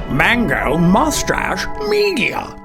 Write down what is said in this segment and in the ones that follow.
Mango Mustache Media.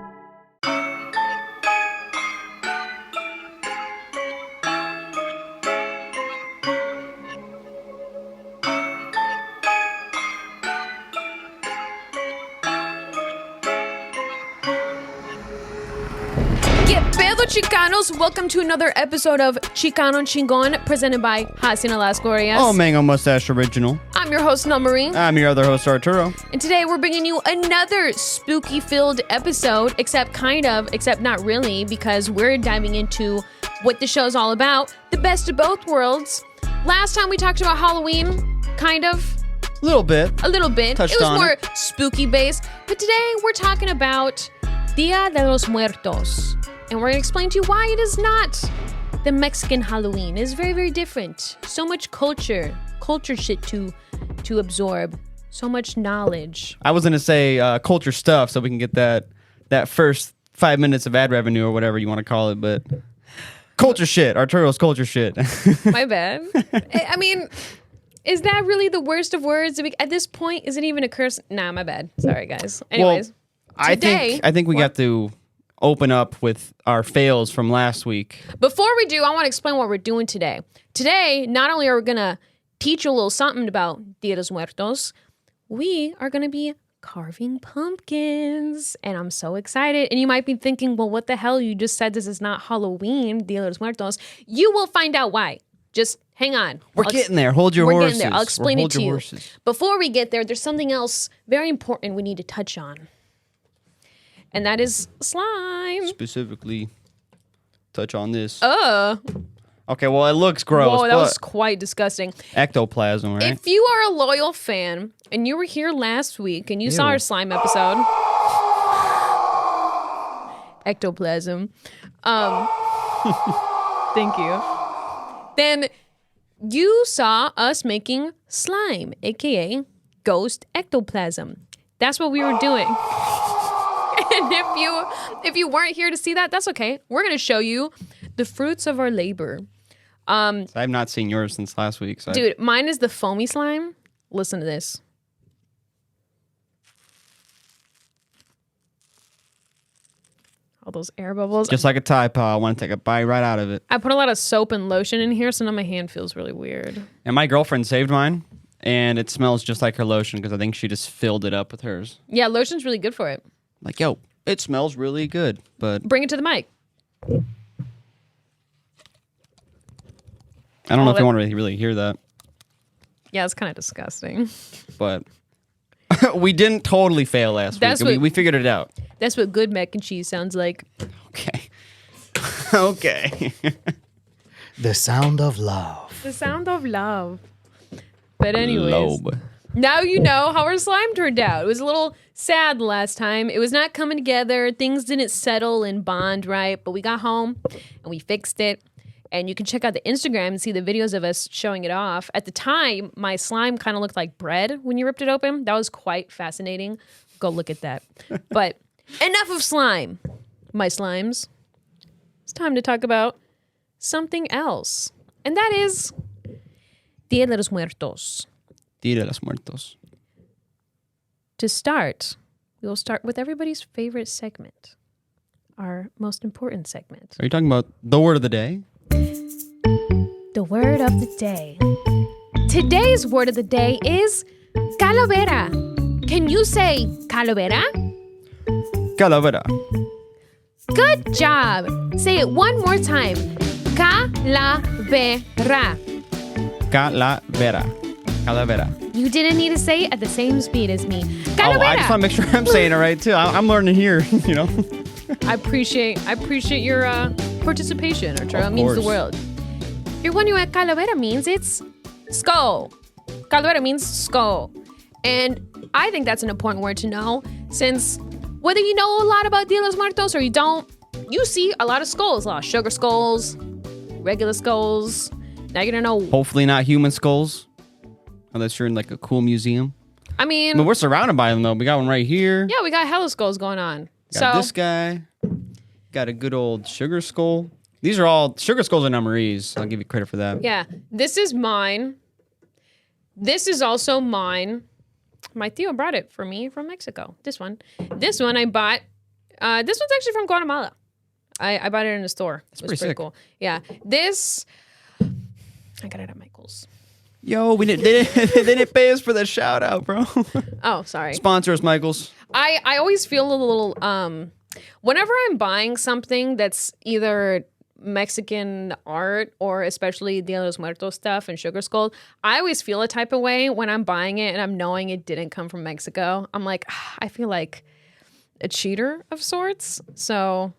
Chicanos, welcome to another episode of Chicano and Chingon, presented by Hacienda Las Glorias. Oh, Mango Mustache Original. I'm your host, NellMari. I'm your other host, Arturo. And today we're bringing you another spooky-filled episode, except not really, because we're diving into what the show's all about, the best of both worlds. Last time we talked about Halloween, kind of. A little bit. It was more spooky-based. But today we're talking about Dia De Los Muertos. And we're going to explain to you why it is not the Mexican Halloween. It is very, very different. So much culture shit to absorb. So much knowledge. I was going to say culture stuff so we can get that first 5 minutes of ad revenue or whatever you want to call it, but culture shit. Arturo's culture shit. My bad. I mean, is that really the worst of words? At this point, is it even a curse? Nah, my bad. Sorry, guys. Anyways, well, I think we got to open up with our fails from last week. Before we do, I want to explain what we're doing today. Today, not only are we going to teach you a little something about Dia de los Muertos, we are going to be carving pumpkins. And I'm so excited. And you might be thinking, well, what the hell? You just said this is not Halloween, Dia de los Muertos. You will find out why. Just hang on. We're getting there. Hold your horses. We're getting there. I'll explain it to you. Horses. Before we get there, there's something else very important we need to touch on. And that is slime. Specifically, touch on this. Okay, well, it looks gross. Whoa, that was quite disgusting. Ectoplasm, right? If you are a loyal fan and you were here last week and you saw our slime episode, ectoplasm, thank you. Then you saw us making slime, aka ghost ectoplasm. That's what we were doing. And if you weren't here to see that, that's okay. We're going to show you the fruits of our labor. I've not seen yours since last week. So dude, mine is the foamy slime. Listen to this. All those air bubbles. Just like a Tide Pod, I want to take a bite right out of it. I put a lot of soap and lotion in here, so now my hand feels really weird. And my girlfriend saved mine, and it smells just like her lotion because I think she just filled it up with hers. Yeah, lotion's really good for it. Like, yo, it smells really good, but... Bring it to the mic. I don't know if you want to really hear that. Yeah, it's kind of disgusting. But we didn't totally fail last week. We figured it out. That's what good mac and cheese sounds like. Okay. Okay. The sound of love. The sound of love. But anyways... Lobe. Now you know how our slime turned out. It was a little sad last time. It was not coming together. Things didn't settle and bond right. But we got home and we fixed it. And you can check out the Instagram and see the videos of us showing it off. At the time, my slime kind of looked like bread when you ripped it open. That was quite fascinating. Go look at that. But enough of slime, my slimes. It's time to talk about something else. And that is Dia de los Muertos. Dia de los Muertos. To start, we will start with everybody's favorite segment, our most important segment. Are you talking about the word of the day? The word of the day. Today's word of the day is calavera. Can you say calavera? Calavera. Good job. Say it one more time. Calavera. Calavera. Calavera. You didn't need to say it at the same speed as me. Calavera. Oh, I just want to make sure I'm saying it right too. I'm learning here, you know. I appreciate your participation, Arturo. It means the world. If you're wondering what calavera means, it's skull. Calavera means skull. And I think that's an important word to know, since whether you know a lot about Dia de los Muertos or you don't, you see a lot of skulls, a lot of sugar skulls, regular skulls. Now you're gonna know. Hopefully not human skulls, unless you're in like a cool museum. I mean, we're surrounded by them though. We got one right here. Yeah, we got hella skulls going on. Got this guy. Got a good old sugar skull. These are all sugar skulls and NellMari's. I'll give you credit for that. Yeah, this is mine. This is also mine. my tío brought it for me from Mexico. This one I bought. This one's actually from Guatemala. I bought it in a store. It was pretty cool. Yeah, this I got it at Michael's. Yo, they didn't pay us for that shout out, bro. Oh, sorry. Sponsor us, Michaels. I always feel a little whenever I'm buying something that's either Mexican art or especially Dia de los Muertos stuff and Sugar Skull, I always feel a type of way when I'm buying it and I'm knowing it didn't come from Mexico. I'm like, I feel like a cheater of sorts. So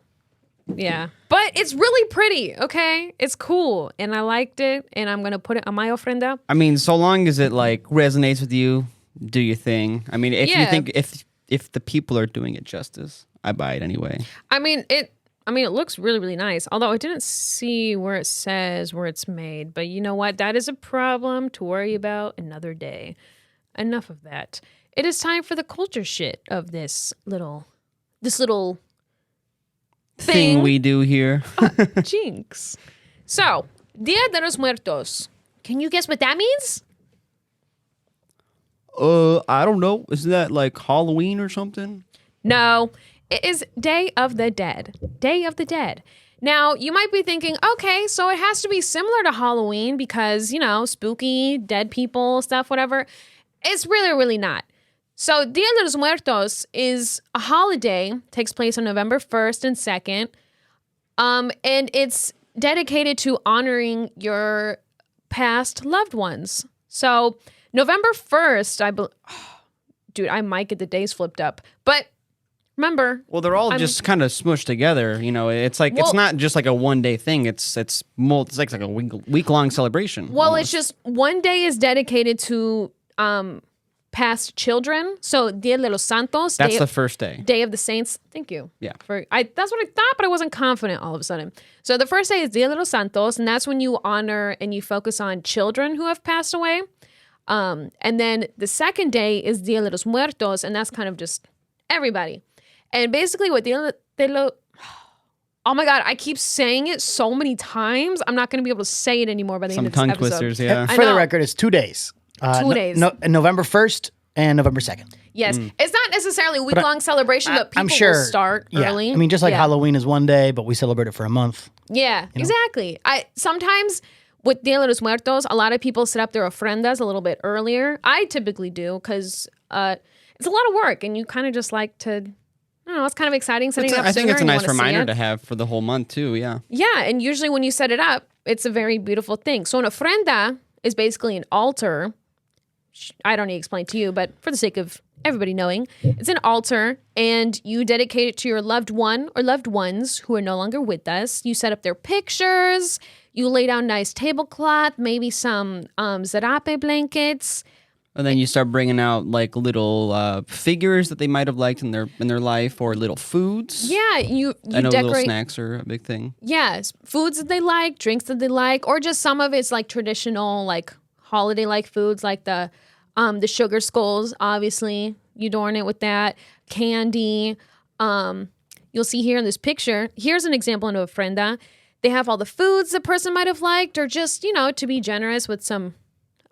yeah, but it's really pretty. Okay, it's cool, and I liked it, and I'm gonna put it on my ofrenda. I mean, so long as it like resonates with you, do your thing. I mean, if you think if the people are doing it justice, I buy it anyway. I mean, it looks really, really nice. Although I didn't see where it says where it's made, but you know what? That is a problem to worry about another day. Enough of that. It is time for the culture shit of this little thing we do here. Jinx. So, Dia de los Muertos. Can you guess what that means? I don't know. Isn't that like Halloween or something? No, it is Day of the Dead. Day of the Dead. Now, you might be thinking, okay, so it has to be similar to Halloween because, you know, spooky, dead people, stuff, whatever. It's really, really not. So, Dia de los Muertos is a holiday, takes place on November 1st and 2nd, and it's dedicated to honoring your past loved ones. So, November 1st, dude, I might get the days flipped up, but remember. Well, they're all just kind of smushed together. You know, it's like it's not just like a 1 day thing. It's like a week long celebration. Well, almost. It's just one day is dedicated to past children. So Dia de los Santos. That's the first day. Day of the Saints. Thank you. Yeah. That's what I thought, but I wasn't confident all of a sudden. So the first day is Dia de los Santos, and that's when you honor and you focus on children who have passed away. And then the second day is Dia de los Muertos, and that's kind of just everybody. And basically what Dia de los... Oh my God, I keep saying it so many times. I'm not going to be able to say it anymore by the end of this episode. Some tongue twisters, yeah. For the record, it's 2 days. 2 days. November 1st and November 2nd. Yes. It's not necessarily a week-long celebration, but people will start early. I mean, just like Halloween is 1 day, but we celebrate it for a month. Yeah, exactly. Sometimes with Dia de los Muertos, a lot of people set up their ofrendas a little bit earlier. I typically do because it's a lot of work, and you kind of just like to... I don't know, it's kind of exciting setting it up. I think it's a nice reminder to have for the whole month too, yeah. Yeah, and usually when you set it up, it's a very beautiful thing. So an ofrenda is basically an altar. I don't need to explain to you, but for the sake of everybody knowing, it's an altar, and you dedicate it to your loved one or loved ones who are no longer with us. You set up their pictures, you lay down nice tablecloth, maybe some zarape blankets. And then you start bringing out like little figures that they might have liked in their life, or little foods. Yeah, you I know decorate. Little snacks are a big thing. Yes, foods that they like, drinks that they like, or just some of it's like traditional, like holiday-like foods, like the sugar skulls. Obviously, you adorn it with that candy. You'll see here in this picture. Here's an example in a ofrenda. They have all the foods the person might have liked, or just to be generous with some.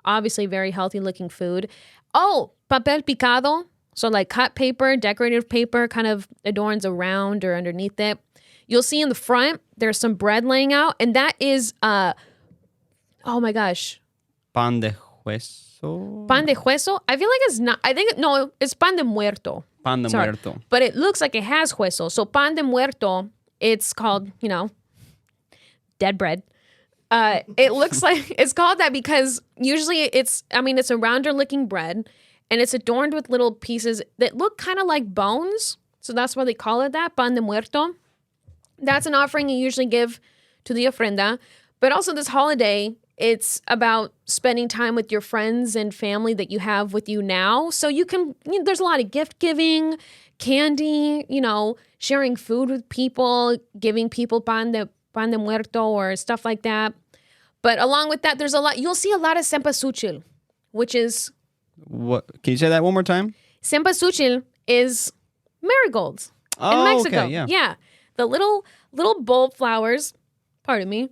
Obviously very healthy looking food. Oh, papel picado. So like cut paper, decorative paper kind of adorns around or underneath it. You'll see in the front, there's some bread laying out. And that is, oh my gosh. Pan de hueso? Pan de hueso? I feel like it's not, it's pan de muerto. Pan de muerto. But it looks like it has hueso. So pan de muerto, it's called, dead bread. It looks like it's called that because usually it's a rounder looking bread, and it's adorned with little pieces that look kind of like bones. So that's why they call it that, pan de muerto. That's an offering you usually give to the ofrenda. But also this holiday, it's about spending time with your friends and family that you have with you now. So you can, there's a lot of gift giving, candy, sharing food with people, giving people pan de muerto or stuff like that. But along with that, you'll see a lot of cempasúchil, which is... What? Can you say that one more time? Cempasúchil is marigolds in Mexico. Okay, yeah. Yeah. The little bulb flowers, pardon me.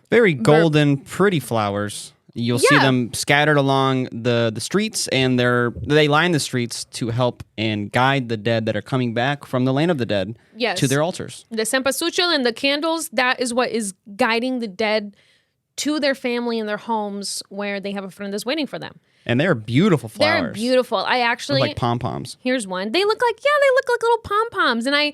Very golden, pretty flowers. You'll see them scattered along the streets, and they line the streets to help and guide the dead that are coming back from the land of the dead to their altars. The cempasúchil and the candles, that is what is guiding the dead to their family and their homes where they have ofrendas waiting for them. And they're beautiful flowers. They're beautiful. I actually... They're like pom-poms. Here's one. They look like little pom-poms. And I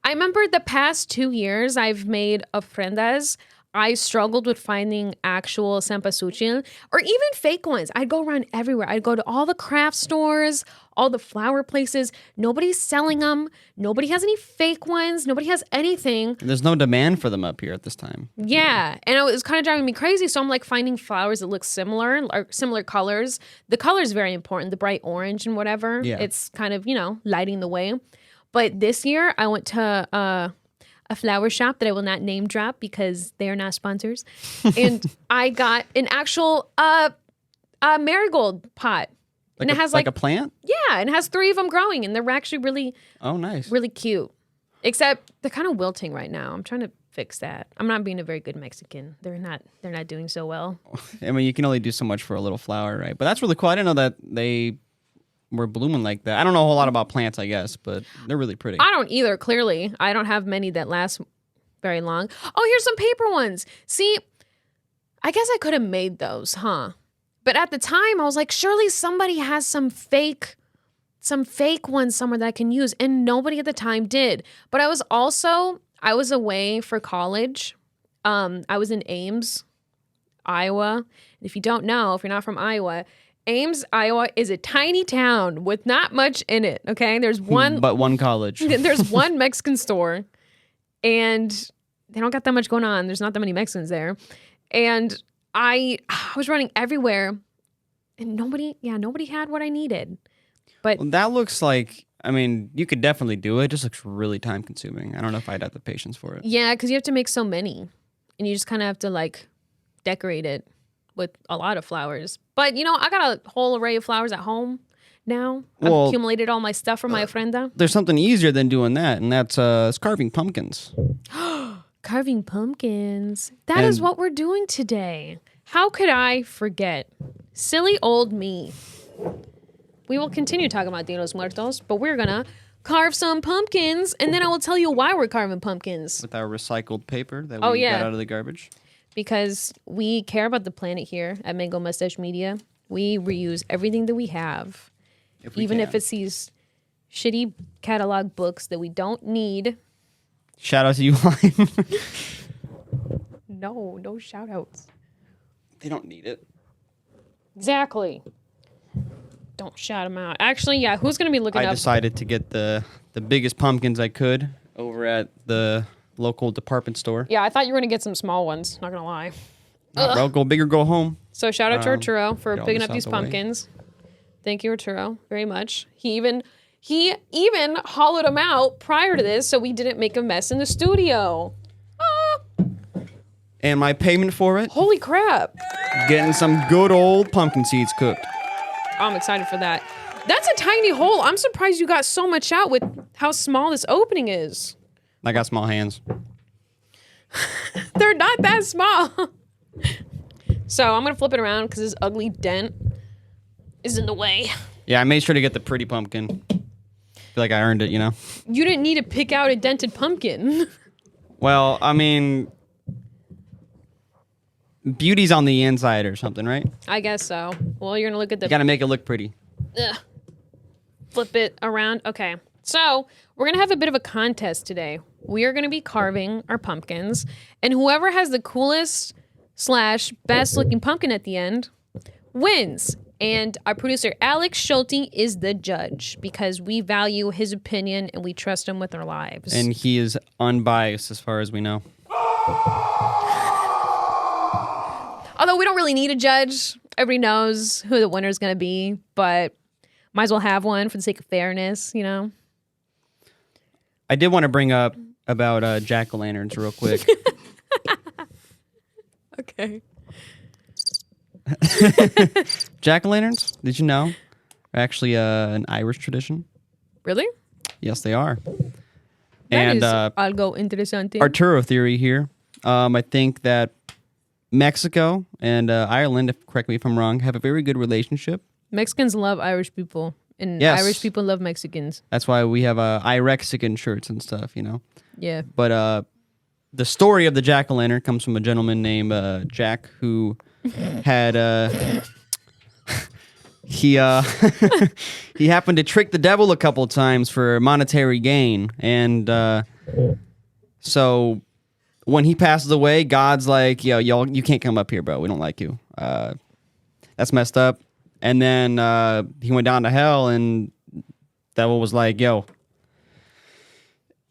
remember the past 2 years I've made ofrendas. I struggled with finding actual cempasúchil or even fake ones. I'd go around everywhere. I'd go to all the craft stores, all the flower places. Nobody's selling them. Nobody has any fake ones. Nobody has anything. There's no demand for them up here at this time. Yeah. And it was kind of driving me crazy. So I'm like finding flowers that look similar or similar colors. The color is very important. The bright orange and whatever. Yeah. It's kind of, lighting the way. But this year I went to a flower shop that I will not name drop because they are not sponsors. And I got an actual marigold pot. Like and it has like a plant? Yeah, and it has 3 of them growing, and they're actually really, nice, really cute. Except they're kind of wilting right now. I'm trying to fix that. I'm not being a very good Mexican. They're not doing so well. I mean, you can only do so much for a little flower, right? But that's really cool. I didn't know that they were blooming like that. I don't know a whole lot about plants, I guess, but they're really pretty. I don't either, clearly. I don't have many that last very long. Oh, here's some paper ones. See, I guess I could have made those, huh? But at the time, I was like, surely somebody has some fake ones somewhere that I can use. And nobody at the time did. But I was away for college. I was in Ames, Iowa. And if you don't know, if you're not from Iowa, Ames, Iowa is a tiny town with not much in it, okay? There's one... But one college. There's one Mexican store, and they don't got that much going on. There's not that many Mexicans there. And I was running everywhere, and nobody had what I needed. But well, that looks like... I mean, you could definitely do it. It just looks really time-consuming. I don't know if I'd have the patience for it. Yeah, because you have to make so many, and you just kind of have to, decorate it with a lot of flowers. But, I got a whole array of flowers at home now. I've accumulated all my stuff for my ofrenda. There's something easier than doing that, and that's carving pumpkins. Carving pumpkins. That is what we're doing today. How could I forget? Silly old me. We will continue talking about Dia de los Muertos, but we're going to carve some pumpkins, and then I will tell you why we're carving pumpkins. With our recycled paper that we got out of the garbage. Because we care about the planet here at Mango Mustache Media. We reuse everything that we have, even if it's these shitty catalog books that we don't need. Shout out to you, Line. No shout outs. They don't need it. Exactly. Don't shout them out. Actually, yeah, who's going to be looking up? I decided to get the biggest pumpkins I could over at the local department store. Yeah, I thought you were going to get some small ones, not going to lie. Bro, go big or go home. So shout out to Arturo for picking up these pumpkins. Thank you, Arturo, very much. He even hollowed them out prior to this so we didn't make a mess in the studio. And my payment for it? Holy crap. Getting some good old pumpkin seeds cooked. I'm excited for that. That's a tiny hole. I'm surprised you got so much out with how small this opening is. I got small hands. They're not that small. So I'm going to flip it around because this ugly dent is in the way. Yeah, I made sure to get the pretty pumpkin. I feel like I earned it, You didn't need to pick out a dented pumpkin. Well, I mean, beauty's on the inside or something, right? I guess so. Well, you're going to look at the... You got to make it look pretty. Ugh. Flip it around. Okay. So we're going to have a bit of a contest today. We are going to be carving our pumpkins. And whoever has the coolest / best looking pumpkin at the end wins. And our producer, Alex Schulte, is the judge because we value his opinion and we trust him with our lives. And he is unbiased as far as we know. Although we don't really need a judge. Everybody knows who the winner is going to be. But might as well have one for the sake of fairness, I did want to bring up about jack-o'-lanterns real quick. Okay. Jack-o'-lanterns, did you know, are actually an Irish tradition? Really? Yes, they are. That is algo interesante. Arturo theory here. I think that Mexico and Ireland, correct me if I'm wrong, have a very good relationship. Mexicans love Irish people, and Yes. Irish people love Mexicans. That's why we have Irexican shirts and stuff, Yeah. But the story of the jack-o'-lantern comes from a gentleman named Jack who had he he happened to trick the devil a couple times for monetary gain, and so when he passes away, God's like, yo, y'all, you can't come up here, bro. We don't like you. That's messed up. And then he went down to hell, and devil was like, yo,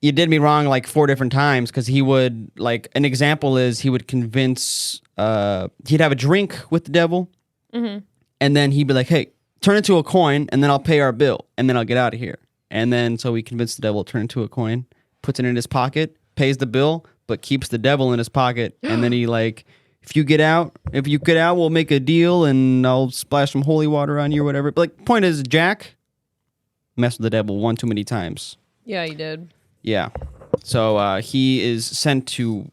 you did me wrong like 4 different times, because he would, like, an example is he would convince, he'd have a drink with the devil, and then he'd be like, hey, turn into a coin, and then I'll pay our bill, and then I'll get out of here. And then so he convinced the devil to turn into a coin, puts it in his pocket, pays the bill, but keeps the devil in his pocket, and then he like, if you get out, we'll make a deal, and I'll splash some holy water on you or whatever. But like, point is, Jack messed with the devil one too many times. Yeah, he did. Yeah. So he is sent to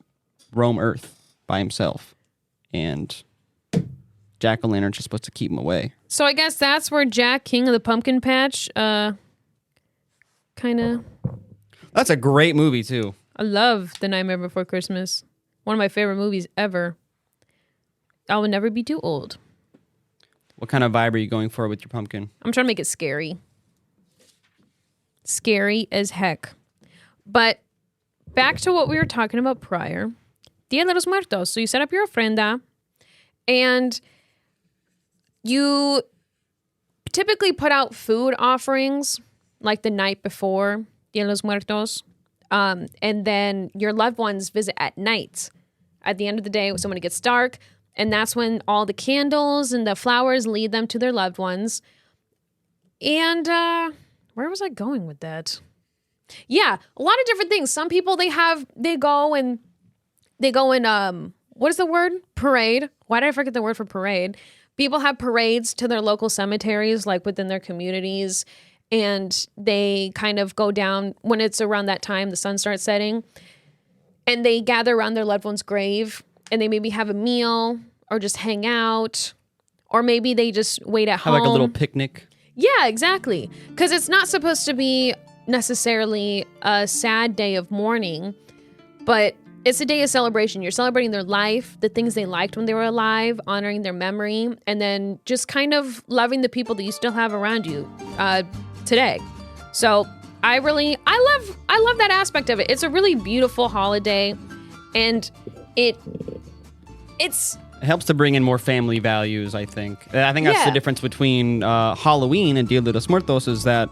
roam Earth by himself, and jack-o'-lantern's just supposed to keep him away. So I guess that's where Jack, King of the Pumpkin Patch, kind of... That's a great movie, too. I love The Nightmare Before Christmas. One of my favorite movies ever. I will never be too old. What kind of vibe are you going for with your pumpkin? I'm trying to make it scary. Scary as heck. But back to what we were talking about prior. Dia de los Muertos. So you set up your ofrenda, and you typically put out food offerings like the night before Dia de los Muertos. And then your loved ones visit at night. At the end of the day, when it gets dark, and that's when all the candles and the flowers lead them to their loved ones. And where was I going with that? Yeah, a lot of different things. Some people they go and what is the word? Parade. Why did I forget the word for parade? People have parades to their local cemeteries, like within their communities, and they kind of go down when it's around that time, the sun starts setting, and they gather around their loved one's grave, and they maybe have a meal or just hang out, or maybe they just wait at home. Have like a little picnic. Yeah, exactly. Because it's not supposed to be necessarily a sad day of mourning, but it's a day of celebration. You're celebrating their life, the things they liked when they were alive, honoring their memory, and then just kind of loving the people that you still have around you today. So I love that aspect of it. It's a really beautiful holiday, and it helps to bring in more family values, I think. I think that's the difference between Halloween and Dia de los Muertos, is that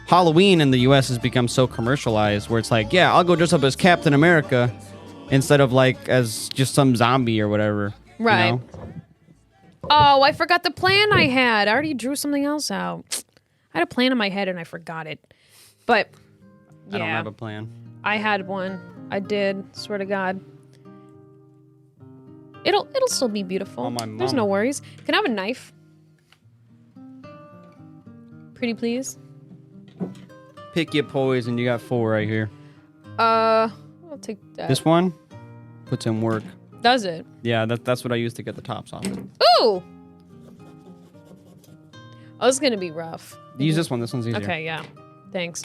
Halloween in the U.S. has become so commercialized, where it's like, yeah, I'll go dress up as Captain America instead of like as just some zombie or whatever. Right. You know? Oh, I forgot the plan I had. I already drew something else out. I had a plan in my head and I forgot it. But yeah, I don't have a plan. I had one. I did. Swear to God. It'll still be beautiful. Oh, my There's mom. no worries. Can I have a knife? Pretty please. Pick your poison. You got 4 right here. I'll take that. This one puts in work. Does it? Yeah, that's what I use to get the tops off it. Ooh! Oh, this is going to be rough. Use this one. This one's easier. Okay, yeah. Thanks.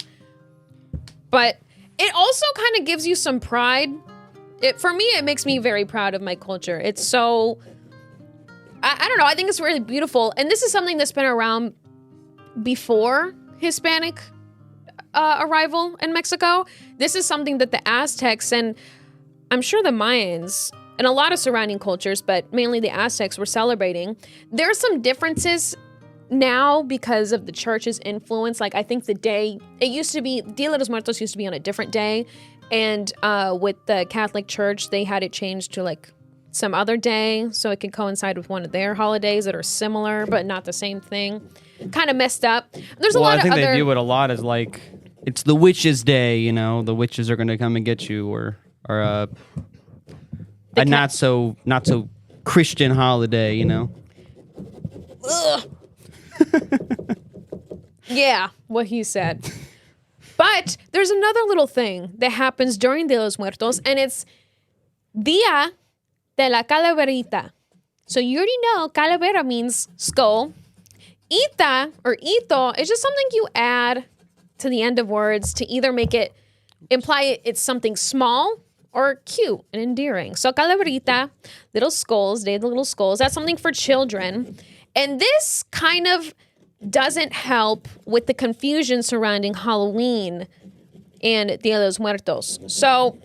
But it also kind of gives you some pride. For me, it makes me very proud of my culture. It's so... I don't know. I think it's really beautiful. And this is something that's been around before Hispanic arrival in Mexico. This is something that the Aztecs and I'm sure the Mayans and a lot of surrounding cultures, but mainly the Aztecs, were celebrating. There are some differences now because of the church's influence. Like, I think the day, it used to be, Dia de los Muertos used to be on a different day. And with the Catholic Church, they had it changed to like some other day so it could coincide with one of their holidays that are similar but not the same thing. Kind of messed up. There's a lot of other... I think they view it a lot as like, it's the witches' day, you know, the witches are going to come and get you, or a not so Christian holiday, you know. Ugh. Yeah, what he said. But there's another little thing that happens during Dia de los Muertos, and it's Dia de la calaverita. So you already know calavera means skull. Ita or ito is just something you add to the end of words to either make it imply it's something small or cute and endearing. So calaverita, little skulls, Day of the Little Skulls, that's something for children. And this kind of doesn't help with the confusion surrounding Halloween and Dia de los Muertos. So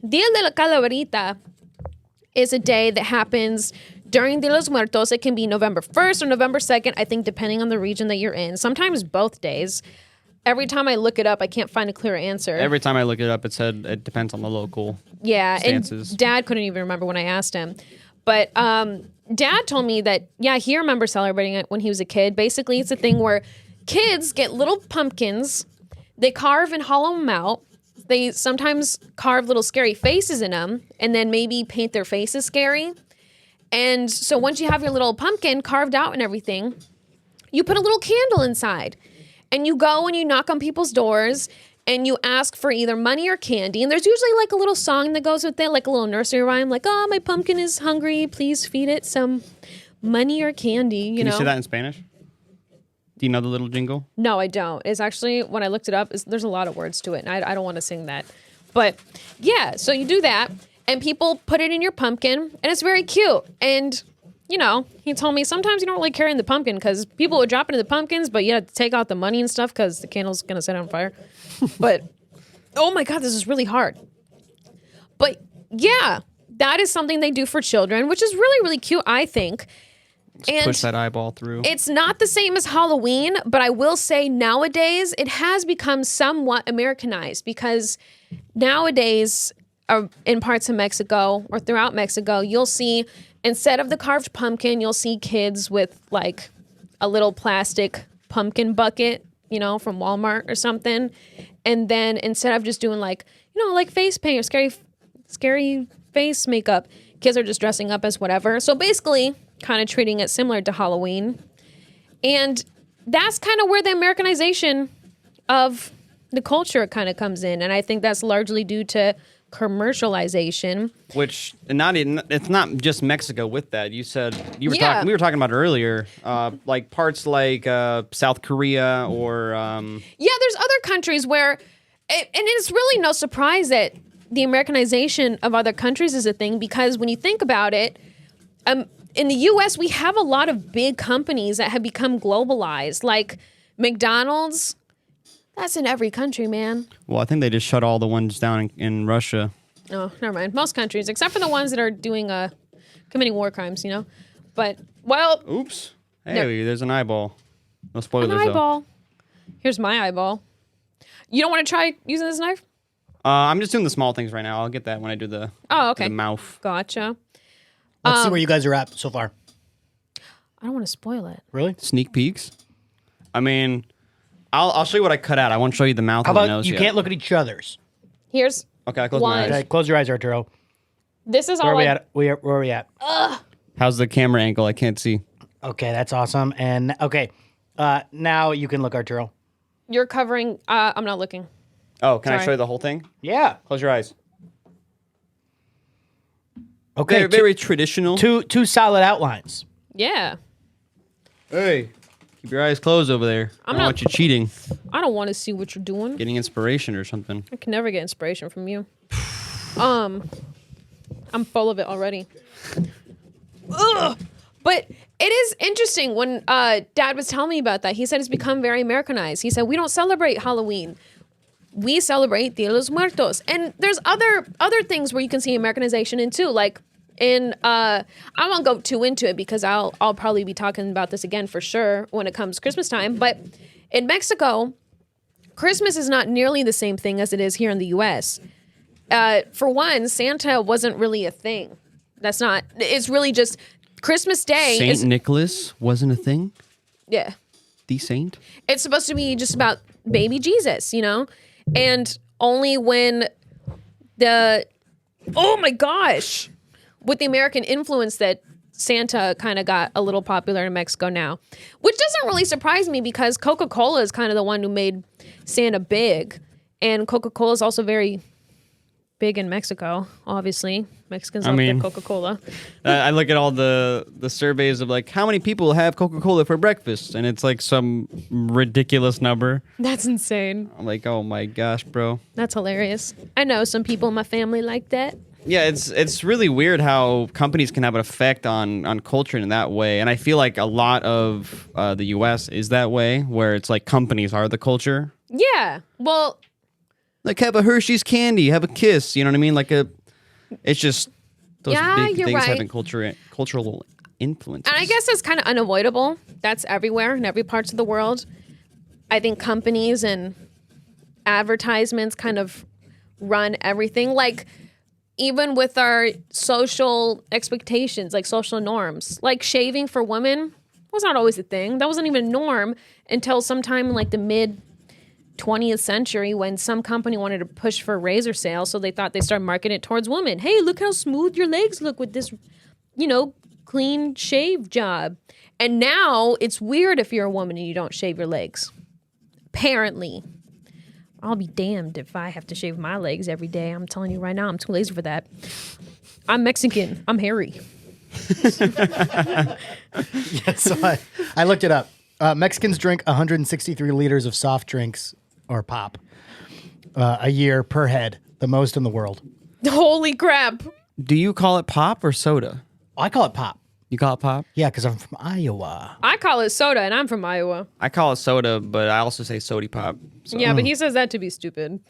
Dia de la Calaverita is a day that happens during Dia de los Muertos. It can be November 1st or November 2nd, I think, depending on the region that you're in. Sometimes both days. Every time I look it up, I can't find a clear answer. Every time I look it up, it said it depends on the local stances. And Dad couldn't even remember when I asked him. But Dad told me that, yeah, he remembers celebrating it when he was a kid. Basically, it's a thing where kids get little pumpkins, they carve and hollow them out. They sometimes carve little scary faces in them and then maybe paint their faces scary. And so once you have your little pumpkin carved out and everything, you put a little candle inside. And you go and you knock on people's doors and you ask for either money or candy. And there's usually like a little song that goes with it, like a little nursery rhyme, like, oh, my pumpkin is hungry. Please feed it some money or candy, Can you say that in Spanish? Do you know the little jingle? No, I don't. It's actually, when I looked it up, there's a lot of words to it. And I don't want to sing that. But yeah, so you do that and people put it in your pumpkin and it's very cute. And you know, he told me sometimes you don't really carry in the pumpkin because people would drop into the pumpkins, but you have to take out the money and stuff because the candle's going to set on fire. But, oh my God, this is really hard. But yeah, that is something they do for children, which is really, really cute, I think. And push that eyeball through. It's not the same as Halloween, but I will say nowadays it has become somewhat Americanized because nowadays in parts of Mexico or throughout Mexico, you'll see instead of the carved pumpkin, you'll see kids with like a little plastic pumpkin bucket, you know, from Walmart or something. And then instead of just doing like, you know, like face paint or scary face makeup, kids are just dressing up as whatever. So basically kind of treating it similar to Halloween. And that's kind of where the Americanization of the culture kind of comes in. And I think that's largely due to commercialization, which it's not just Mexico with that. You said we were talking about it earlier, like parts like South Korea or there's other countries where and it's really no surprise that the Americanization of other countries is a thing because when you think about it, in the US we have a lot of big companies that have become globalized, like McDonald's. That's in every country, man. Well, I think they just shut all the ones down in Russia. Oh, never mind. Most countries, except for the ones that are doing committing war crimes, you know. But well, oops. Hey, there's an eyeball. No spoilers. An eyeball. Here's my eyeball. You don't want to try using this knife? I'm just doing the small things right now. I'll get that when I do the okay. The mouth. Gotcha. Let's see where you guys are at so far. I don't want to spoil it. Really? Sneak peeks. I mean, I'll show you what I cut out. I won't show you the mouth How or the about nose you yet. can't look at each other's? Here's okay. I close my eyes. Okay, close your eyes, Arturo. This is Where all. Where are we at? How's the camera angle? I can't see. Okay, that's awesome. And okay, now you can look, Arturo. You're covering. I'm not looking. Oh, can I Sorry. show you the whole thing? Yeah. Close your eyes. Okay. Very, very traditional. Two solid outlines. Yeah. Hey, keep your eyes closed over there. I don't want you cheating. I don't want to see what you're doing. Getting inspiration or something. I can never get inspiration from you. I'm full of it already. Ugh. But it is interesting when Dad was telling me about that. He said it's become very Americanized. He said we don't celebrate Halloween. We celebrate Dia de los Muertos. And there's other things where you can see Americanization in too. Like I won't go too into it because I'll probably be talking about this again for sure when it comes Christmas time. But in Mexico, Christmas is not nearly the same thing as it is here in the U.S. For one, Santa wasn't really a thing. It's really just Christmas Day. Saint Nicholas wasn't a thing? Yeah. The saint? It's supposed to be just about baby Jesus, you know? And only when oh my gosh, with the American influence that Santa kind of got a little popular in Mexico now, which doesn't really surprise me because Coca-Cola is kind of the one who made Santa big. And Coca-Cola is also very big in Mexico, obviously. Mexicans love their Coca-Cola. I look at all the surveys of like how many people have Coca-Cola for breakfast, and it's like some ridiculous number. That's insane. I'm like, oh my gosh, bro. That's hilarious. I know some people in my family like that. Yeah, it's really weird how companies can have an effect on culture in that way, and I feel like a lot of the U.S. is that way, where it's like companies are the culture. Yeah, well, like have a Hershey's candy, have a kiss. You know what I mean? It's just those big you're things right. having cultural influence. And I guess it's kind of unavoidable. That's everywhere in every parts of the world. I think companies and advertisements kind of run everything. Like even with our social expectations, like social norms, like shaving for women was not always a thing. That wasn't even a norm until sometime in like the mid 20th century when some company wanted to push for razor sales, so they thought they started marketing it towards women. Hey, look how smooth your legs look with this, clean shave job. And now it's weird if you're a woman and you don't shave your legs. Apparently. I'll be damned if I have to shave my legs every day. I'm telling you right now, I'm too lazy for that. I'm Mexican. I'm hairy. Yeah, so I looked it up. Mexicans drink 163 liters of soft drinks or pop a year per head, the most in the world. Holy crap. Do you call it pop or soda? I call it pop. You call it pop? Yeah, because I'm from Iowa. I call it soda, and I'm from Iowa. I call it soda, but I also say sody pop. So. Yeah, but he says that to be stupid.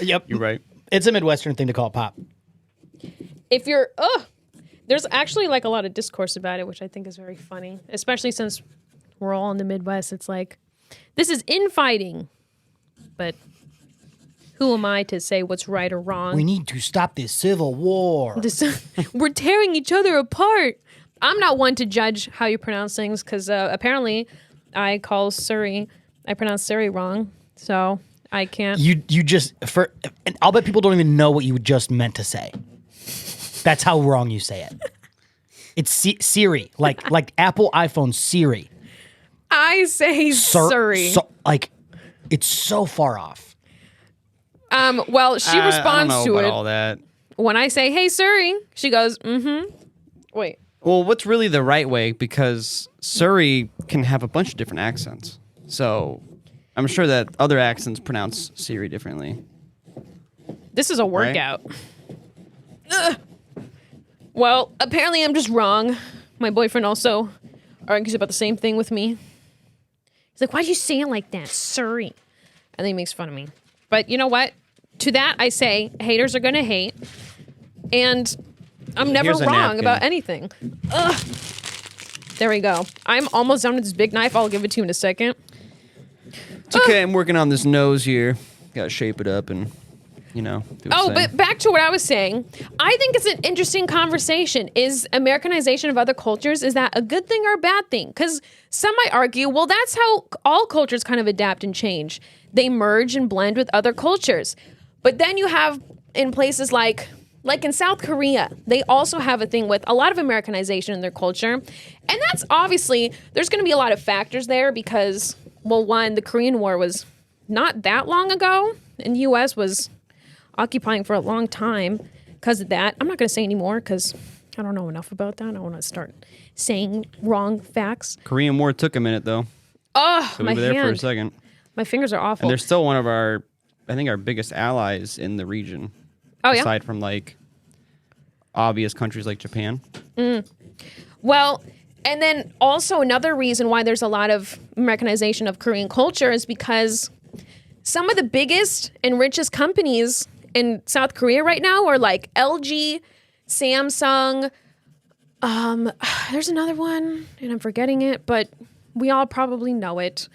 Yep. You're right. It's a Midwestern thing to call it pop. If you're, there's actually like a lot of discourse about it, which I think is very funny, especially since we're all in the Midwest. It's like, this is infighting, but who am I to say what's right or wrong? We need to stop this civil war. We're tearing each other apart. I'm not one to judge how you pronounce things because apparently I pronounce Surrey wrong, so I can't. You just and I'll bet people don't even know what you just meant to say. That's how wrong you say it. It's Siri, like Apple iPhone Siri. I say Surrey. It's so far off. Well, she responds I don't know to about it all that. when I say, "Hey, Surrey," she goes, "Mm-hmm." Wait. Well, what's really the right way? Because Surrey can have a bunch of different accents. So I'm sure that other accents pronounce Siri differently. This is a workout. Ugh. Well, apparently I'm just wrong. My boyfriend also argues about the same thing with me. He's like, "Why do you say it like that, Surrey?" And then he makes fun of me. But you know what? To that I say, haters are gonna hate. And I'm never Here's a wrong napkin. about anything. Ugh. There we go. I'm almost done with this big knife. I'll give it to you in a second. It's okay. I'm working on this nose here. Gotta shape it up and, do its thing. But back to what I was saying. I think it's an interesting conversation. Is Americanization of other cultures, is that a good thing or a bad thing? Because some might argue, well, that's how all cultures kind of adapt and change. They merge and blend with other cultures. But then you have in places like in South Korea, they also have a thing with a lot of Americanization in their culture. And that's obviously, there's going to be a lot of factors there because, well, one, the Korean War was not that long ago, and the U.S. was occupying for a long time because of that. I'm not going to say anymore because I don't know enough about that. I don't want to start saying wrong facts. Korean War took a minute, though. Oh, So my we were there for a hand. second. My fingers are awful. And they're still one of our biggest allies in the region. Oh, yeah? Aside from, obvious countries like Japan. Well, and then also another reason why there's a lot of Americanization of Korean culture is because some of the biggest and richest companies in South Korea right now are like LG, Samsung. There's another one, and I'm forgetting it, but we all probably know it.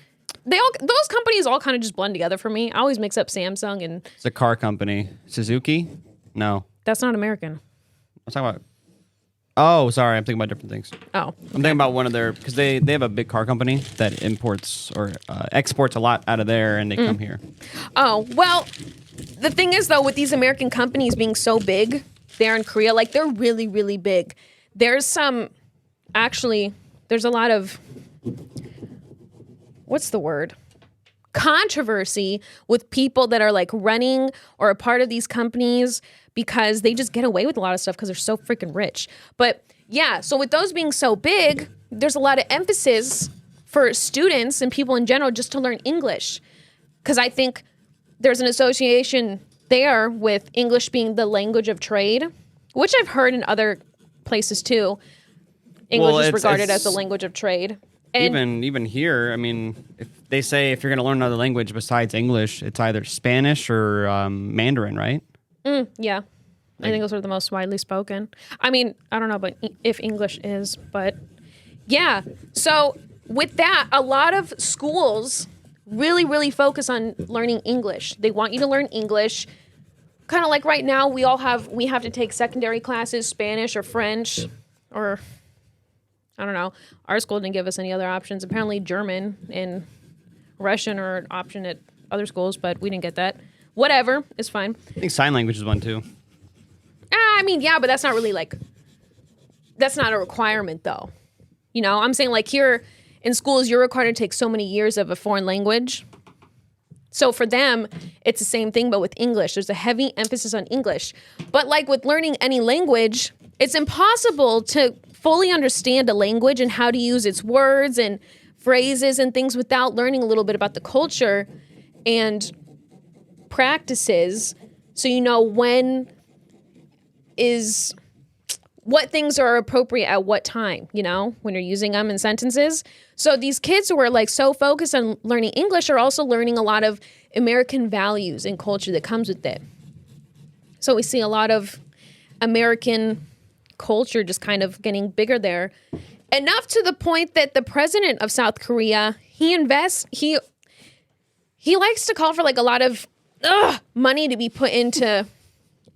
Those companies all kind of just blend together for me. I always mix up Samsung and It's a car company. Suzuki? No. that's not American. I'm talking about... Oh, sorry. I'm thinking about different things. Oh, I'm thinking about one of their... Because they have a big car company that imports or exports a lot out of there, and they come here. Oh, well, the thing is, though, with these American companies being so big there in Korea, they're really, really big. There's a lot of, what's the word? controversy with people that are like running or a part of these companies because they just get away with a lot of stuff because they're so freaking rich. But yeah, so with those being so big, there's a lot of emphasis for students and people in general just to learn English. Because I think there's an association there with English being the language of trade, which I've heard in other places too. English is regarded as the language of trade. And even here, I mean, if they say if you're going to learn another language besides English, it's either Spanish or Mandarin, right? Yeah. I think those are the most widely spoken. I mean, I don't know but if English is, but yeah. So with that, a lot of schools really, really focus on learning English. They want you to learn English. Kind of like right now, we have to take secondary classes, Spanish or French, or I don't know. Our school didn't give us any other options. Apparently German and Russian are an option at other schools, but we didn't get that. Whatever, it's fine. I think sign language is one too. I mean, yeah, but that's not really that's not a requirement though. You know, I'm saying like here in schools, you're required to take so many years of a foreign language. So for them, it's the same thing, but with English. There's a heavy emphasis on English. But like with learning any language, it's impossible to fully understand a language and how to use its words and phrases and things without learning a little bit about the culture and practices, so you know what things are appropriate at what time, you know, when you're using them in sentences. So these kids who are like so focused on learning English are also learning a lot of American values and culture that comes with it. So we see a lot of American culture just kind of getting bigger there. Enough to the point that the president of South Korea, he likes to call for like a lot of money to be put into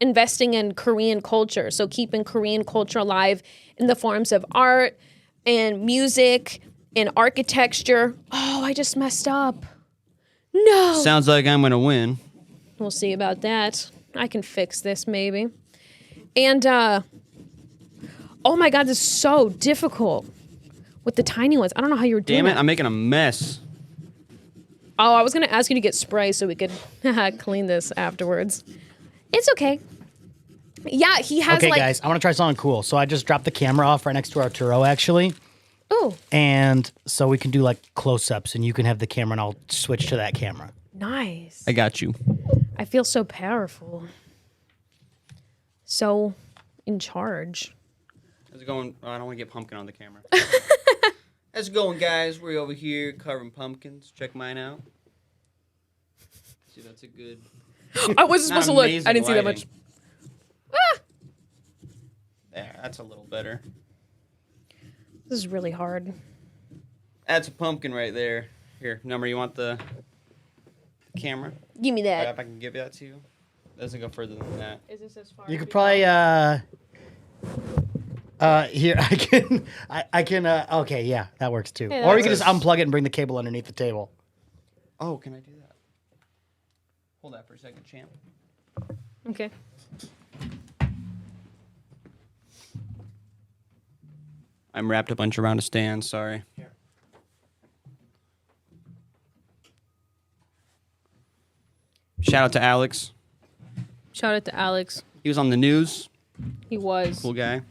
investing in Korean culture. So keeping Korean culture alive in the forms of art and music and architecture. Oh, I just messed up. No. Sounds like I'm going to win. We'll see about that. I can fix this maybe. And, oh my God, this is so difficult with the tiny ones. I don't know how you were doing Damn it, that. I'm making a mess. Oh, I was going to ask you to get spray so we could clean this afterwards. It's okay. Yeah, he has Okay, guys, I want to try something cool. So I just dropped the camera off right next to Arturo, actually. Oh, And so we can do like close-ups, and you can have the camera, and I'll switch to that camera. nice. I got you. I feel so powerful. So in charge. How's it going? Oh, I don't want to get pumpkin on the camera. How's it going, guys? We're over here carving pumpkins. Check mine out. See, that's a good... I wasn't supposed to look. amazing I didn't see that much. lighting. There, that's a little better. This is really hard. That's a pumpkin right there. Here, number, you want the camera? Give me that. If I can give that to you. Doesn't go further than that. Is this as far? You could probably, here, I can, okay, yeah, that works too. Yeah, Or that you can just works. unplug it and bring the cable underneath the table. Oh, can I do that? Hold that for a second, champ. Okay. I'm wrapped a bunch around a stand, sorry. Here. Shout out to Alex. Shout out to Alex. He was on the news. He was. Cool guy.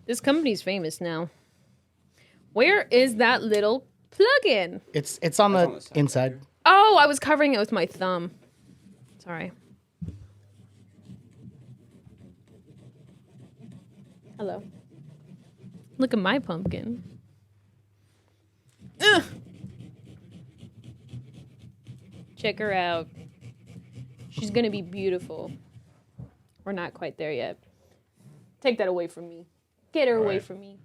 This company's famous now. Where is that little plug-in? It's on That's on the the side inside. here. Oh, I was covering it with my thumb. Sorry. Hello. Look at my pumpkin. Ugh. Check her out. She's gonna be beautiful. We're not quite there yet. Take that away from me. Get her away right. from me.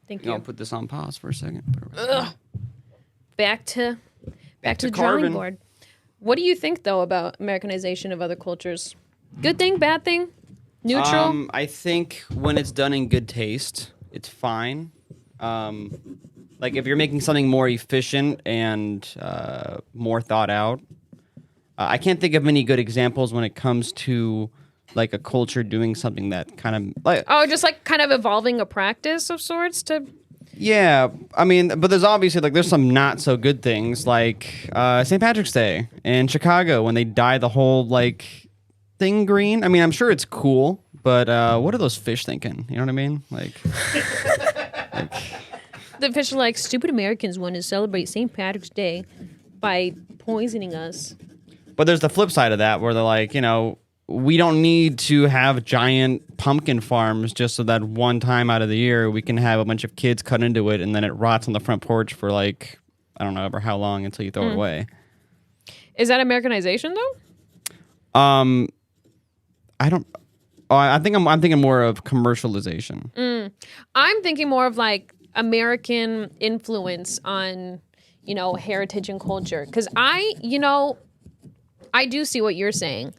Thank I'll you. put this on pause for a second. Back to the drawing carving. board. What do you think though about Americanization of other cultures? Good thing, bad thing? Neutral? I think when it's done in good taste, it's fine. Like if you're making something more efficient and more thought out. I can't think of many good examples when it comes to like a culture doing something that kind of like Oh, just like kind of evolving a practice of sorts to Yeah, I mean, but there's obviously like there's some not so good things like St. Patrick's Day in Chicago when they dye the whole like thing green. I mean, I'm sure it's cool, but what are those fish thinking? You know what I mean? Like The fish are like, stupid Americans want to celebrate St. Patrick's Day by poisoning us. But there's the flip side of that where they're like, you know, we don't need to have giant pumpkin farms just so that one time out of the year we can have a bunch of kids cut into it and then it rots on the front porch for like, I don't know, ever how long until you throw it away. Is that Americanization though? I don't. Oh, I'm thinking more of commercialization. I'm thinking more of like American influence on, you know, heritage and culture. Because I do see what you're saying.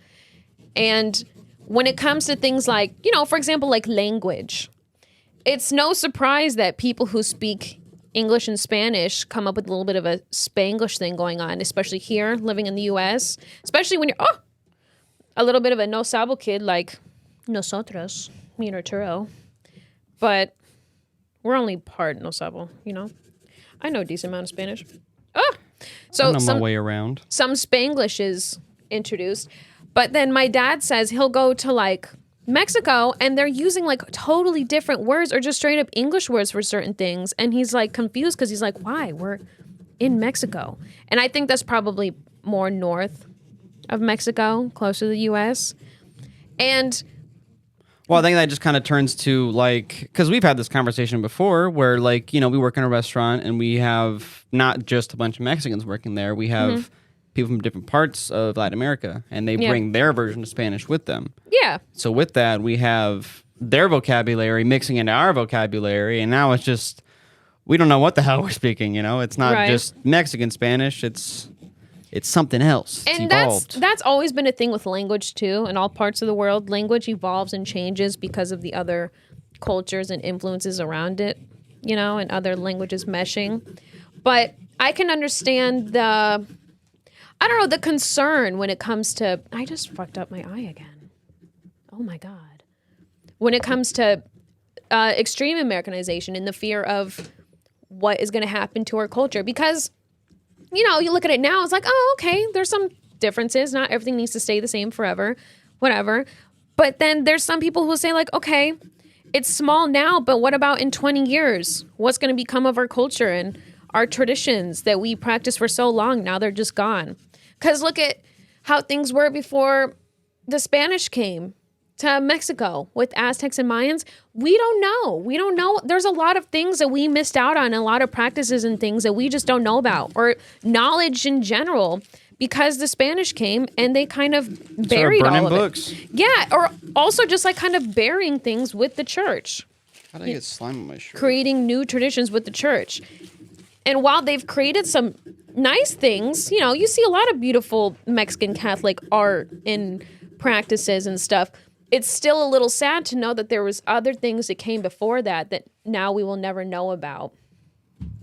And when it comes to things like, you know, for example, like language, it's no surprise that people who speak English and Spanish come up with a little bit of a Spanglish thing going on, especially here living in the U.S., especially when you're a little bit of a no sabo kid like nosotros, me and Arturo. But we're only part no sabo, you know. I know a decent amount of Spanish. So I know my way around. Some Spanglish is introduced. But then my dad says he'll go to like Mexico and they're using like totally different words or just straight up English words for certain things. And he's like confused because he's like, why? We're in Mexico. And I think that's probably more north of Mexico, closer to the U.S. And well, I think that just kind of turns to like, because we've had this conversation before where like, you know, we work in a restaurant and we have not just a bunch of Mexicans working there. We have people from different parts of Latin America and they bring their version of Spanish with them. Yeah. So with that, we have their vocabulary mixing into our vocabulary. And now it's just, we don't know what the hell we're speaking, you know? It's not just Mexican Spanish. It's something else. It's and evolved. that's always been a thing with language too. In all parts of the world, language evolves and changes because of the other cultures and influences around it, you know, and other languages meshing. But I can understand the concern when it comes to, I just fucked up my eye again. Oh my God. When it comes to extreme Americanization and the fear of what is going to happen to our culture, because you know, you look at it now, it's like, oh, okay, there's some differences. Not everything needs to stay the same forever, whatever. But then there's some people who say like, okay, it's small now, but what about in 20 years? What's going to become of our culture and our traditions that we practiced for so long? Now they're just gone. Because look at how things were before the Spanish came to Mexico with Aztecs and Mayans. We don't know. There's a lot of things that we missed out on, a lot of practices and things that we just don't know about, or knowledge in general, because the Spanish came and they kind of buried all of books. it. Yeah, or also just like kind of burying things with the church. How did I get slime on my shirt? Creating new traditions with the church. And while they've created some nice things, you know, you see a lot of beautiful Mexican Catholic art and practices and stuff. It's still a little sad to know that there was other things that came before that now we will never know about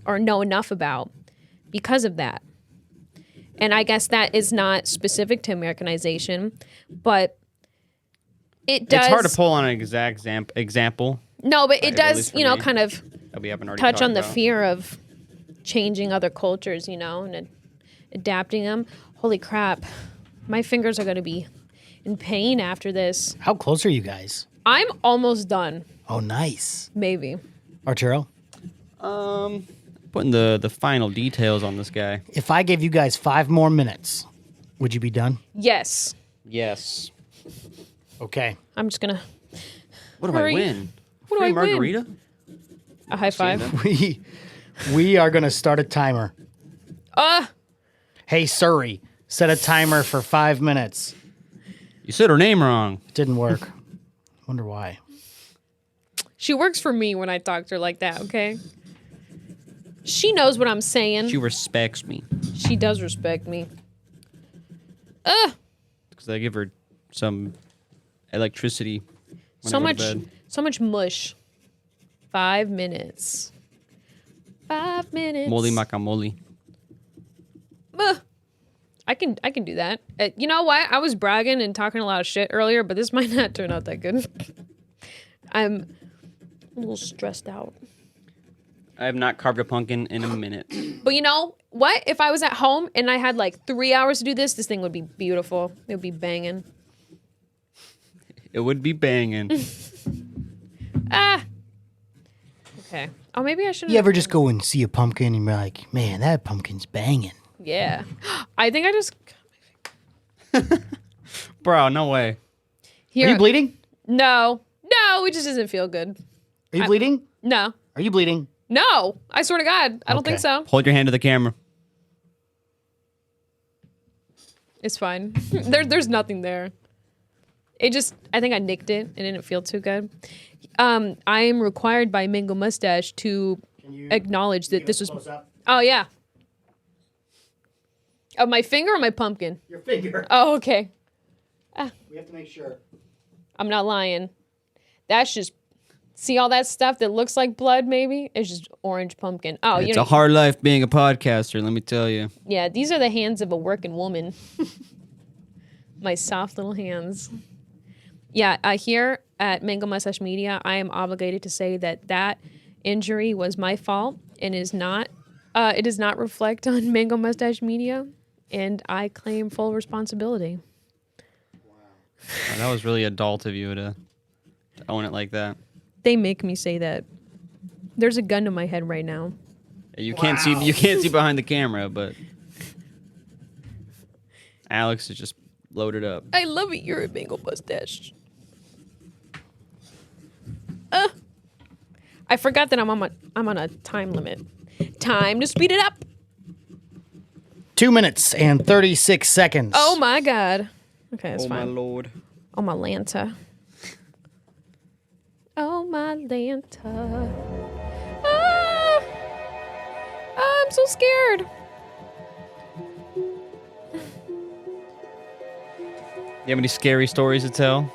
or know enough about because of that. And I guess that is not specific to Americanization, but it does. It's hard to pull on an exact example. No, but it does, for you know, me, kind of that we haven't already touch talked on the about. fear of changing other cultures, you know, and adapting them. Holy crap. My fingers are going to be in pain after this. How close are you guys? I'm almost done. Oh, nice. Maybe. Arturo? Putting the final details on this guy. If I gave you guys 5 more minutes, would you be done? Yes. Yes. Okay. I'm just going to. What do Hurry. I win? What do Free I win? margarita? A high five. We are going to start a timer. Uh, Hey, Surrey, set a timer for 5 minutes. You said her name wrong. It didn't work. Wonder why. she works for me when I talk to her like that, okay? She knows what I'm saying. She respects me. She does respect me. Because I give her some electricity when I go to bed. So much mush. 5 minutes. 5 minutes. Moli macamole. I can do that. You know what? I was bragging and talking a lot of shit earlier, but this might not turn out that good. I'm a little stressed out. I have not carved a pumpkin in a minute. But you know what? If I was at home and I had like 3 hours to do this thing would be beautiful. It would be banging. It would be banging. Okay. Oh, maybe I should. You ever just go and see a pumpkin and be like, man, that pumpkin's banging? Yeah. I think I just. Bro, no way. Here. Are you bleeding? No, it just doesn't feel good. Are you bleeding? No, Are you bleeding? no. I swear to God, I don't think Okay. so. Hold your hand to the camera. It's fine. There's nothing there. It just, I think I nicked it. It didn't feel too good. I am required by Mango Mustache to acknowledge that this was. Oh yeah. Of my finger or my pumpkin? Your finger. Oh, okay. We have to make sure. I'm not lying. That's just. See all that stuff that looks like blood, maybe? It's just orange pumpkin. Oh, you It's know. a hard life being a podcaster, let me tell you. Yeah, these are the hands of a working woman. My soft little hands. Yeah, here at Mango Mustache Media, I am obligated to say that injury was my fault and is not. It does not reflect on Mango Mustache Media, and I claim full responsibility. Wow, that was really adult of you to own it like that. They make me say that. There's a gun to my head right now. You can't see behind the camera, but Alex is just loaded up. I love it. You're a Mango Mustache. I forgot that I'm on a time limit. Time to speed it up. 2 minutes and 36 seconds. Oh my God. Okay, that's Oh my fine. lord. Oh my Lanta. Oh my Lanta. Ah! I'm so scared. You have any scary stories to tell?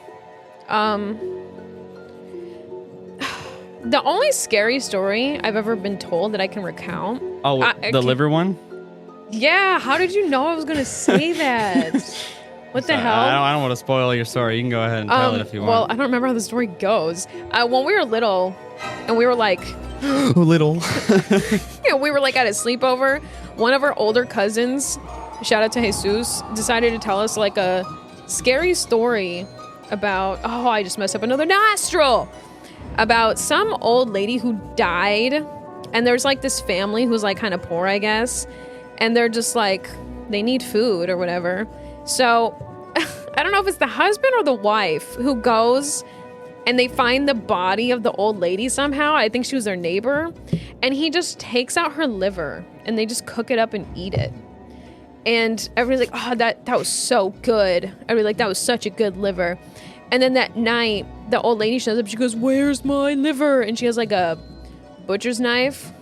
The only scary story I've ever been told that I can recount. Oh, I the can't- liver one? Yeah, how did you know I was gonna say that? What the hell? I don't want to spoil your story. You can go ahead and tell it if you want. Well, I don't remember how the story goes. When we were little, and we were like, Little. we were like at a sleepover. One of our older cousins, shout out to Jesus, decided to tell us like a scary story about. Oh, I just messed up another nostril. About some old lady who died, and there's like this family who's like kind of poor, I guess, and they're just like they need food or whatever. So I don't know if it's the husband or the wife who goes and they find the body of the old lady somehow. I think she was their neighbor. And he just takes out her liver and they just cook it up and eat it. And everybody's like, oh, that was so good. Everybody's like, that was such a good liver. And then that night, the old lady shows up. She goes, where's my liver? And she has like a butcher's knife.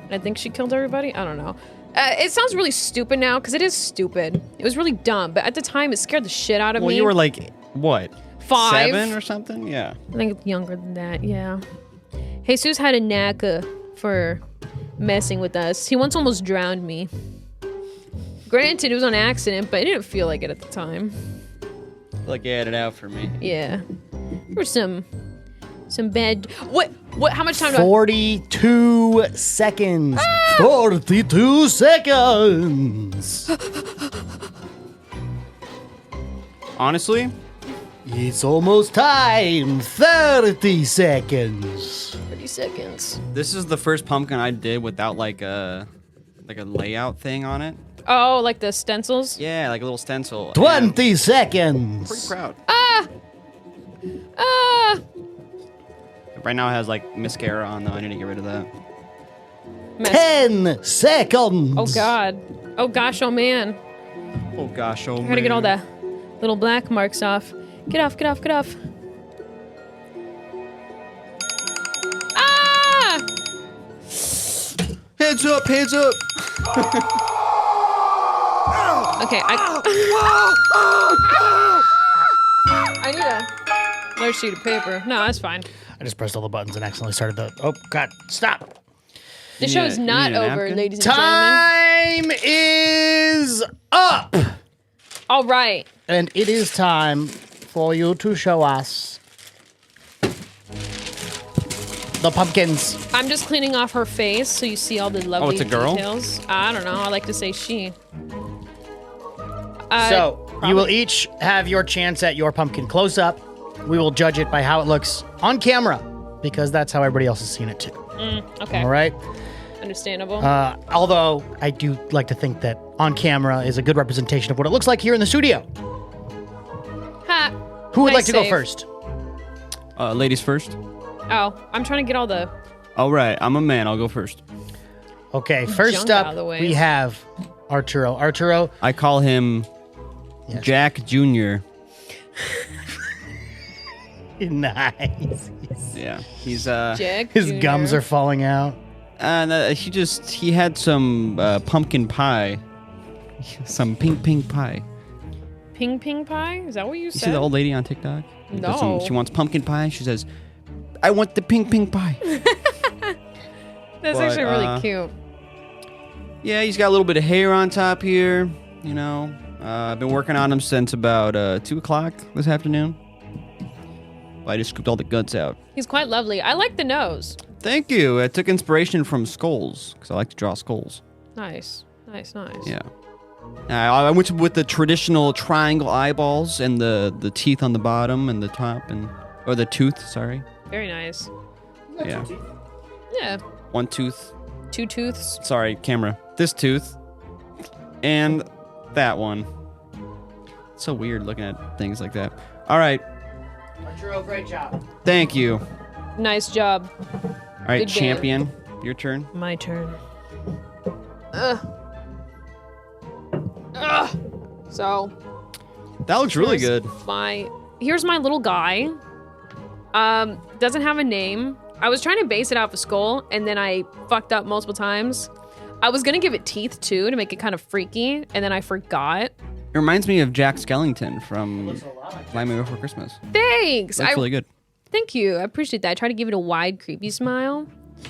And I think she killed everybody. I don't know. It sounds really stupid now because it is stupid. It was really dumb, but at the time it scared the shit out of me. Well, you were like, what? 5? 7 or something? Yeah. I think it's younger than that, yeah. Jesus had a knack for messing with us. He once almost drowned me. Granted, it was on accident, but it didn't feel like it at the time. I feel like you had it out for me. Yeah. There were some bad... What? How much time do 42 seconds. 42 seconds. Honestly, It's almost time. 30 seconds. 30 seconds. this is the first pumpkin I did without like a layout thing on it. Oh, like the stencils? Yeah, like a little stencil. 20 And seconds. pretty proud. Ah! Right now it has like mascara on though. I need to get rid of that. 10 seconds. Oh, God. Oh, gosh, oh, man. Oh gosh, oh I gotta get all the little black marks off. Get off. Ah! Hands up, hands up. Okay, I need another sheet of paper. No, that's fine. I just pressed all the buttons and accidentally started the... Oh, God. Stop. The show is not you need a over, napkin? ladies and gentlemen. Time is up. All right. And it is time for you to show us the pumpkins. I'm just cleaning off her face so you see all the lovely it's a girl? details. I don't know. I like to say she. So you will probably. each have your chance at your pumpkin close up. We will judge it by how it looks on camera because that's how everybody else has seen it too. Okay. All right. Understandable. Although I do like to think that on camera is a good representation of what it looks like here in the studio. Ha. Who would Nice like to go save. first? Ladies first. Oh, I'm trying to get all the. All right, I'm a man. I'll go first. Okay, first Junk up out of the way. we have Arturo. Arturo, I call him Yes. Jack Jr. nice. Yeah, he's Jack His Jr. gums are falling out. he had some pumpkin pie, some pink pie. Ping pie? Is that what you You said? see the old lady on TikTok? No. She wants pumpkin pie. She says, "I want the pink pie." That's But, actually really cute. Yeah, he's got a little bit of hair on top here. You know, I've been working on him since about 2 o'clock this afternoon. I just scooped all the guts out. He's quite lovely. I like the nose. Thank you. I took inspiration from skulls because I like to draw skulls. Nice. Yeah. I went with the traditional triangle eyeballs and the teeth on the bottom and the top or the tooth. Sorry. Very nice. Yeah. Yeah. One tooth. 2 tooths. Sorry, camera. This tooth and that one. It's so weird looking at things like that. All right. Arturo, great job. Thank you. Nice job. All right, Good game. champion. Your turn. My turn. So That looks really here's good. here's my little guy. Doesn't have a name. I was trying to base it off a skull, and then I fucked up multiple times. I was gonna give it teeth too to make it kind of freaky, and then I forgot. It reminds me of Jack Skellington from Nightmare Before Christmas. Thanks. Looks really good. Thank you. I appreciate that. I try to give it a wide, creepy smile.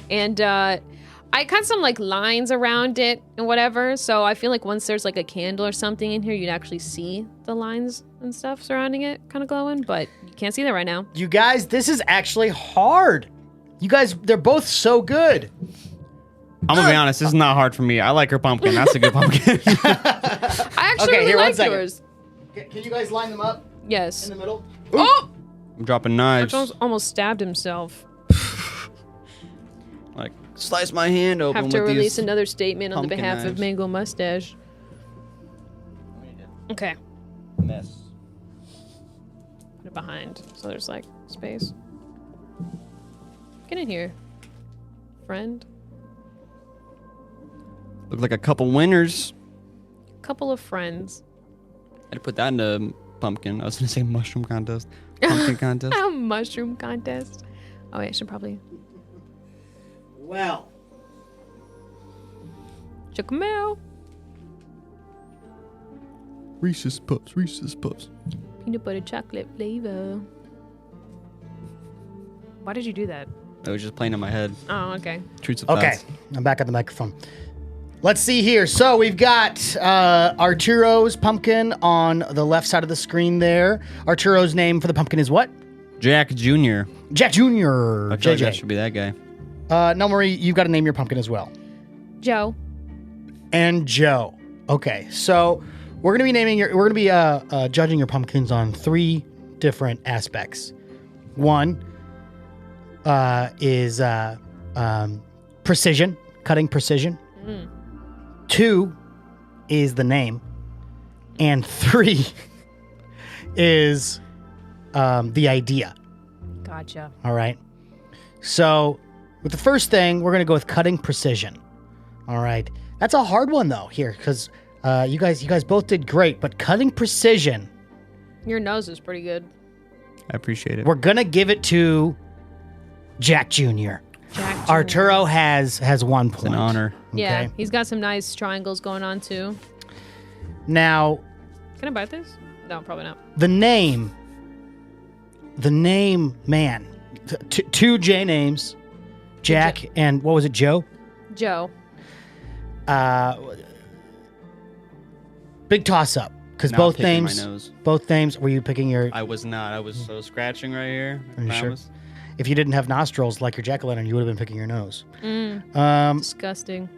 And I cut some like lines around it and whatever. So I feel like once there's like a candle or something in here, you'd actually see the lines and stuff surrounding it kind of glowing. But you can't see that right now. You guys, this is actually hard. You guys, they're both so good. I'm gonna be honest, this is not hard for me. I like her pumpkin. That's a good pumpkin. I actually Okay, really here, one like second. yours. Can you guys line them up Yes. in the middle? Oh! I'm dropping knives. Archon almost stabbed himself. Like, slice my hand open Have to with release these. another statement on the pumpkin behalf of knives. Mango Mustache. Okay. Mess. Put it behind. So there's like space. Get in here, friend. Look like a couple winners. Couple of friends. I had to put that in a pumpkin. I was gonna say mushroom contest. Pumpkin contest. A mushroom contest. Oh, wait, I should probably. Well, Chocomel. Reese's Puffs. Reese's Puffs. Peanut butter chocolate flavor. Why did you do that? It was just playing in my head. Oh, okay. Truths of okay. thoughts. I'm back at the microphone. Let's see here. So we've got Arturo's pumpkin on the left side of the screen there. Arturo's name for the pumpkin is what? Jack Jr. Jack Jr. I feel like that JJ. should be that guy. NellMari, you've got to name your pumpkin as well. Joe. And Joe. Okay, so we're gonna be judging your pumpkins on 3 different aspects. One is precision, cutting precision. 2 is the name, and 3 is the idea. Gotcha. All right. So with the first thing, we're gonna go with cutting precision. All right. That's a hard one though here because you guys both did great, but cutting precision, Your nose is pretty good. I appreciate it. we're gonna give it to Jack Jr. Jack Jr. Arturo has 1 point. It's an honor. Yeah, Okay. he's got some nice triangles going on too. Now Can I bite this? No, probably not. the name, man, 2 J names, Jack and what was it, Joe? Joe. Big toss up because Now both picking my names. nose. Both names. Were you picking your? I was not. I was so scratching right here. I Are you sure? promise. if you didn't have nostrils like your jack-o'-lantern, you would have been picking your nose. Disgusting.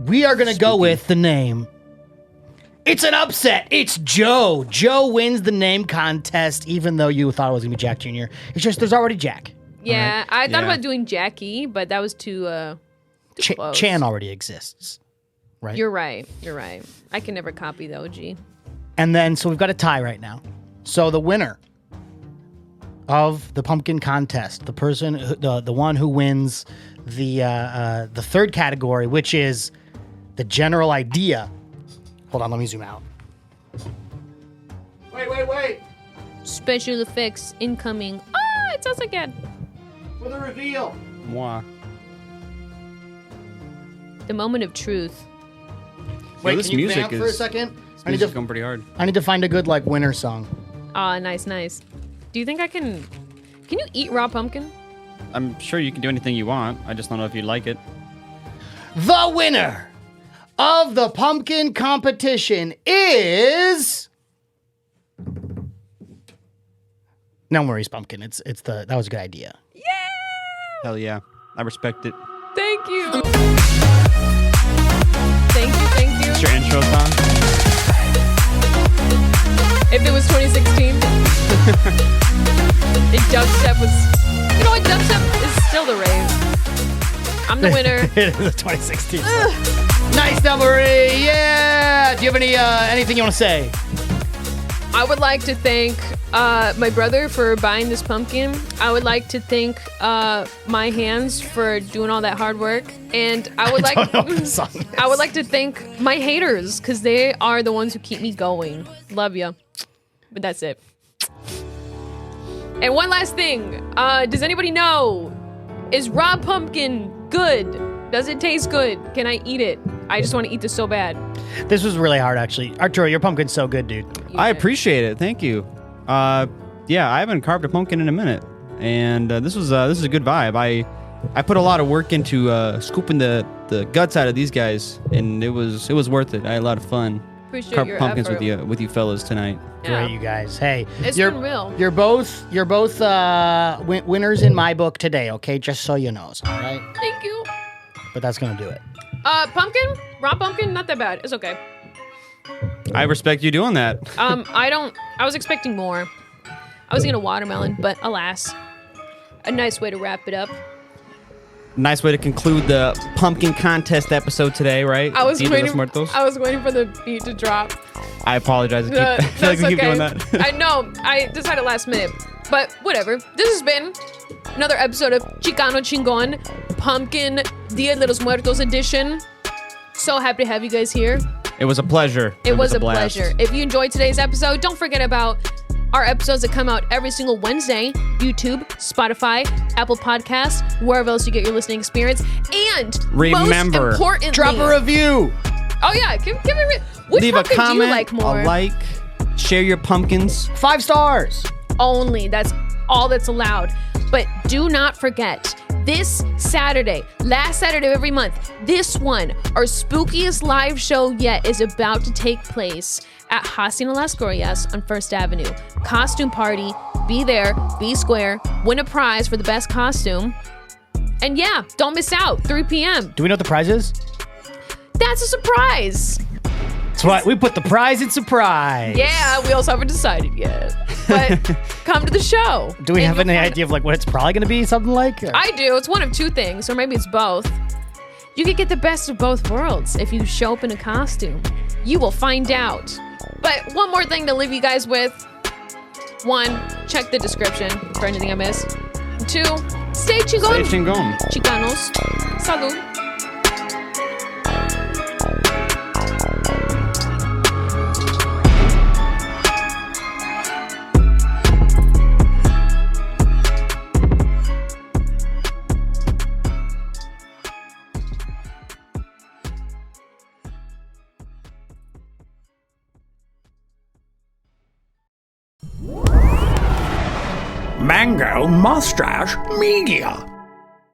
We are going to go with the name. It's an upset. It's Joe. Joe wins the name contest, even though you thought it was going to be Jack Jr. It's just there's already Jack. Yeah, I thought about doing Jackie, but that was too close. Chan already exists, right? You're right. I can never copy the OG. And then, so we've got a tie right now. So the winner of the pumpkin contest, the person, the one who wins the third category, which is the general idea. Hold on, let me zoom out. Wait. Special effects incoming. Ah, it sounds again. For the reveal. Mwah. The moment of truth. Wait, this can you music vamp for a is- second? This music's going pretty hard. I need to find a good winner song. Ah, nice. Do you think I can? Can you eat raw pumpkin? I'm sure you can do anything you want. I just don't know if you'd like it. The winner of the pumpkin competition is NellMari's pumpkin. That was a good idea. Yeah. Hell yeah. I respect it. Thank you. Thank you. It's your intro song? If it was 2016, if dubstep was, you know what, dubstep is still the rave. I'm the winner. It is a 2016. Nice, NellMari. Yeah. Do you have anything you want to say? I would like to thank my brother for buying this pumpkin. I would like to thank my hands for doing all that hard work, and I would don't know what the song is. I would like to thank my haters because they are the ones who keep me going. Love ya, but that's it. And one last thing, does anybody know, is raw pumpkin good? Does it taste good? Can I eat it? I just want to eat this so bad. This was really hard, actually. Arturo, your pumpkin's so good, dude. I appreciate it. Thank you. Yeah, I haven't carved a pumpkin in a minute, and this is a good vibe. I put a lot of work into scooping the guts out of these guys, and it was worth it. I had a lot of fun. Appreciate Carved your pumpkins effort. with you fellas tonight. Yeah. Great, you guys. Hey, It's you're, been real. You're both winners in my book today. Okay, just so you know. All right, Thank you. but that's gonna do it. Pumpkin, raw pumpkin, not that bad. It's okay. I respect you doing that. I was expecting more. I was gonna watermelon, but alas, a nice way to wrap it up. Nice way to conclude the pumpkin contest episode today, right? I was Dia De Los waiting. Muertos. I was waiting for the beat to drop. I apologize. I feel like we keep doing that. I know. I decided last minute, but whatever. This has been another episode of Chicano Chingon Pumpkin Dia De Los Muertos edition. So happy to have you guys here. It was a pleasure. It was a blast. pleasure. If you enjoyed today's episode, don't forget about our episodes that come out every single Wednesday. YouTube, Spotify, Apple Podcasts, wherever else you get your listening experience. And Remember, most importantly, Drop a review. Oh yeah, give me which Leave a pumpkin comment, do you like more? a like, share your pumpkins. 5 stars. Only. That's all that's allowed. But do not forget, this Saturday, last Saturday of every month, this one, our spookiest live show yet, is about to take place at Hacienda Las Glorias on 1st Avenue. Costume party. Be there, be square, win a prize for the best costume. And yeah, don't miss out, 3 p.m. Do we know what the prize is? That's a surprise. That's right. We put the prize in surprise. Yeah, we also haven't decided yet. But come to the show. Do we and have you'll any find- idea of what it's probably going to be? Something like? I do. It's one of two things, or maybe it's both. You could get the best of both worlds if you show up in a costume. You will find out. But one more thing to leave you guys with. 1, check the description for anything I missed. 2, stay Chingon. Stay Chingon. Chicanos. Salud. Mango Mustache Media.